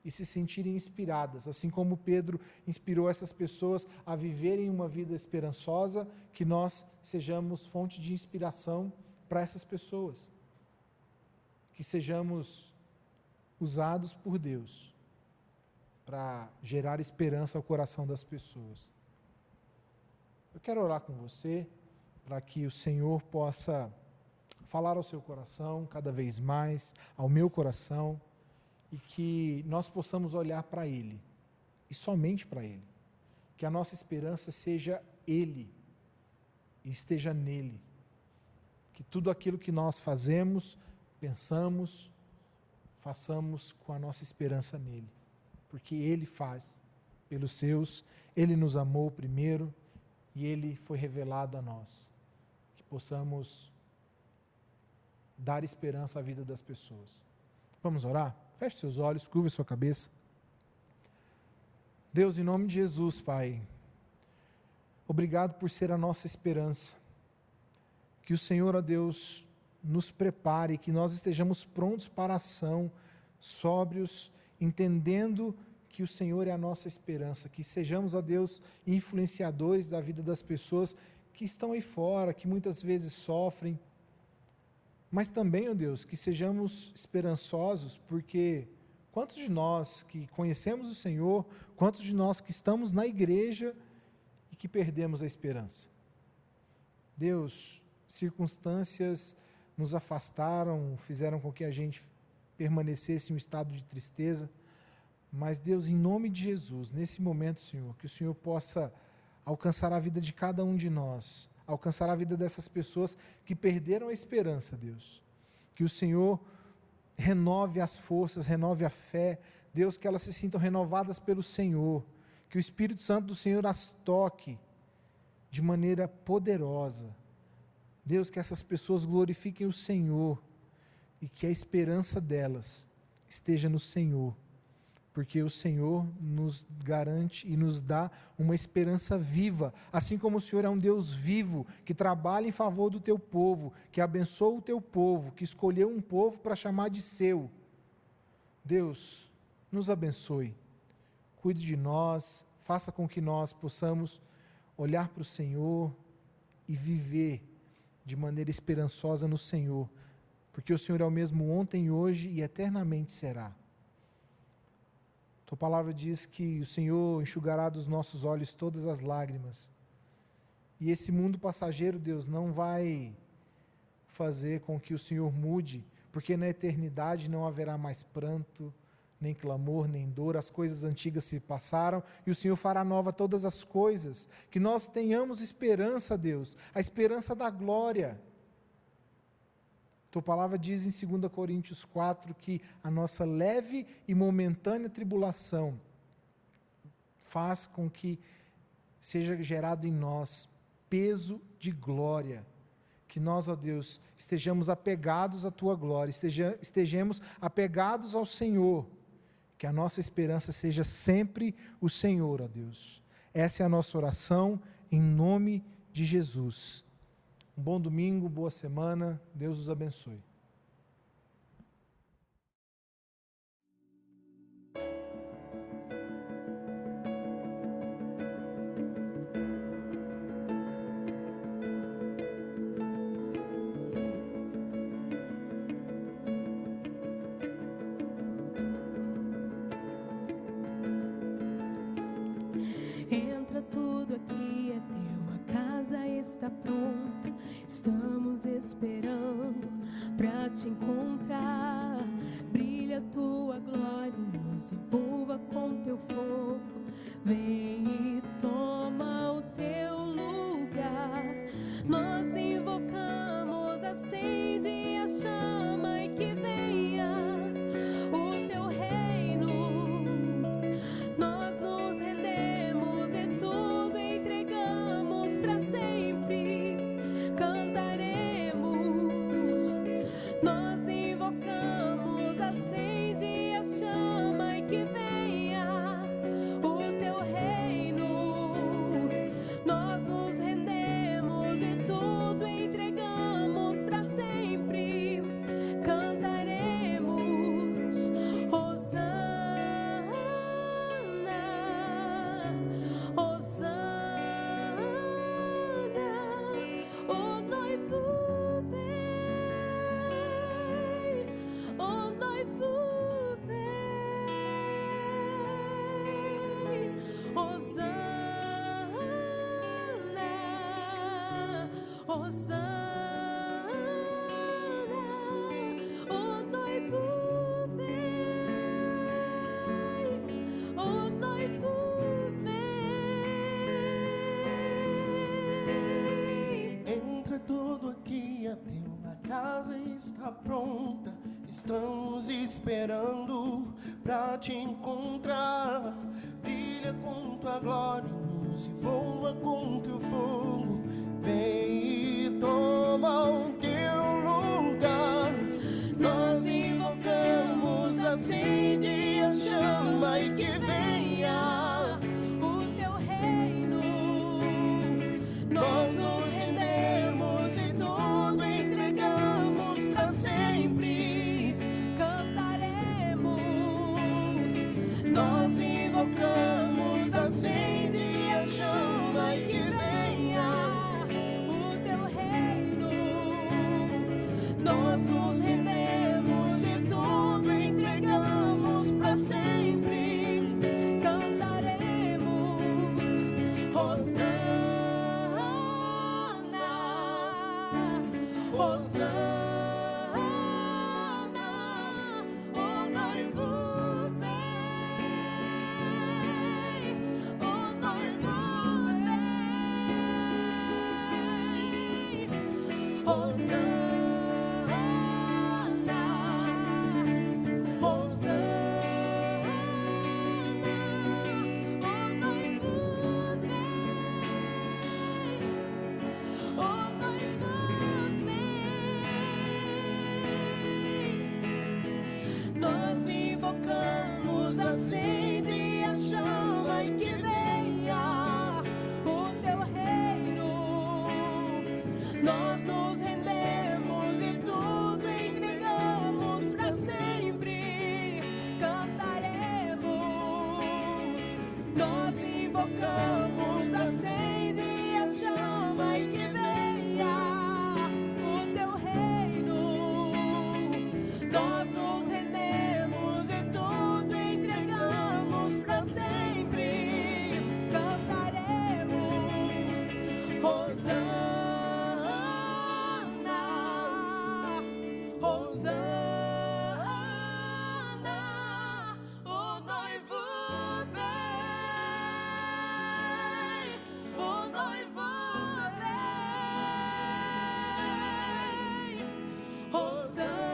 Speaker 5: e se sentirem inspiradas, assim como Pedro inspirou essas pessoas a viverem uma vida esperançosa, que nós sejamos fonte de inspiração para essas pessoas, que sejamos usados por Deus para gerar esperança ao coração das pessoas. Eu quero orar com você para que o Senhor possa falar ao seu coração cada vez mais, ao meu coração, e que nós possamos olhar para Ele, e somente para Ele, que a nossa esperança seja Ele, e esteja nele, que tudo aquilo que nós fazemos, pensamos, façamos com a nossa esperança nele, porque Ele faz pelos seus, Ele nos amou primeiro e Ele foi revelado a nós, que possamos dar esperança à vida das pessoas. Vamos orar? Feche seus olhos, curva sua cabeça. Deus, em nome de Jesus, Pai, obrigado por ser a nossa esperança, que o Senhor, ó Deus, nos prepare, que nós estejamos prontos para a ação, sóbrios, entendendo que o Senhor é a nossa esperança, que sejamos, ó Deus, influenciadores da vida das pessoas que estão aí fora, que muitas vezes sofrem, mas também, ó Deus, que sejamos esperançosos, porque quantos de nós que conhecemos o Senhor, quantos de nós que estamos na igreja e que perdemos a esperança? Deus, circunstâncias nos afastaram, fizeram com que a gente permanecesse em um estado de tristeza, mas Deus, em nome de Jesus, nesse momento, Senhor, que o Senhor possa alcançar a vida de cada um de nós, alcançar a vida dessas pessoas que perderam a esperança, Deus, que o Senhor renove as forças, renove a fé, Deus, que elas se sintam renovadas pelo Senhor, que o Espírito Santo do Senhor as toque de maneira poderosa, Deus, que essas pessoas glorifiquem o Senhor e que a esperança delas esteja no Senhor, porque o Senhor nos garante e nos dá uma esperança viva, assim como o Senhor é um Deus vivo, que trabalha em favor do teu povo, que abençoa o teu povo, que escolheu um povo para chamar de seu. Deus, nos abençoe, cuide de nós, faça com que nós possamos olhar para o Senhor e viver de maneira esperançosa no Senhor, porque o Senhor é o mesmo ontem, hoje e eternamente será. Tua palavra diz que o Senhor enxugará dos nossos olhos todas as lágrimas, e esse mundo passageiro, Deus, não vai fazer com que o Senhor mude, porque na eternidade não haverá mais pranto, nem clamor, nem dor, as coisas antigas se passaram, e o Senhor fará nova todas as coisas, que nós tenhamos esperança, Deus, a esperança da glória. Tua palavra diz em 2 Coríntios 4, que a nossa leve e momentânea tribulação faz com que seja gerado em nós peso de glória, que nós, ó Deus, estejamos apegados à Tua glória, estejamos apegados ao Senhor, que a nossa esperança seja sempre o Senhor, ó Deus. Essa é a nossa oração, em nome de Jesus. Um bom domingo, boa semana, Deus os abençoe.
Speaker 3: Entra, tudo aqui é teu, a casa está pronta. Estamos esperando pra te encontrar. Brilha tua glória, nos envolva com teu fogo. Vem e toma o teu lugar. Nós invocamos, acende a chama e que venha o teu reino. Nós nos rendemos e tudo entregamos pra sempre. Cantaremos, nós
Speaker 6: Está pronta, estamos esperando pra te encontrar. Brilha com tua glória, nos envolva com teu fogo. Vem e toma o teu lugar. Nós invocamos, acende a chama e que venha
Speaker 3: o teu reino.
Speaker 6: Nós nos rendemos e tudo entregamos pra sempre.
Speaker 3: Cantaremos.
Speaker 6: Nós invocamos, acende a chama e que venha
Speaker 3: o teu reino.
Speaker 6: Nós nos rendemos e tudo entregamos pra sempre.
Speaker 3: Cantaremos. Hosana, Hosana, o noivo vem, o noivo vem. Hosana, Hosana, o noivo vem, o noivo vem.
Speaker 6: Nós invocamos, acende a chama e que venha
Speaker 3: o teu reino.
Speaker 6: Nós nos rendemos e tudo entregamos pra sempre.
Speaker 3: Cantaremos.
Speaker 6: Nós invocamos, acende a chama e que venha
Speaker 3: o teu reino.
Speaker 6: Nós nos rendemos e tudo entregamos pra sempre.
Speaker 3: Cantaremos.
Speaker 6: Hosana, Hosana, o noivo vem, o noivo vem. Hosana,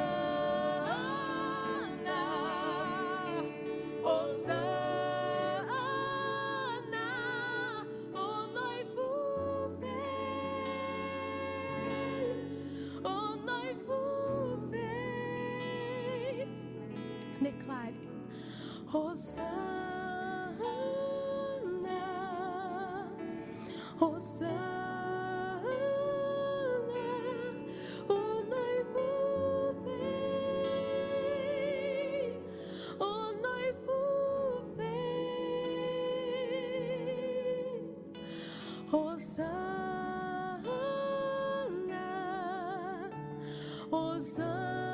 Speaker 6: Hosana,
Speaker 3: O noivo vem, o noivo vem. Declare. Hosana, Hosana, o noivo vem, o noivo vem. Hosana, Hosana.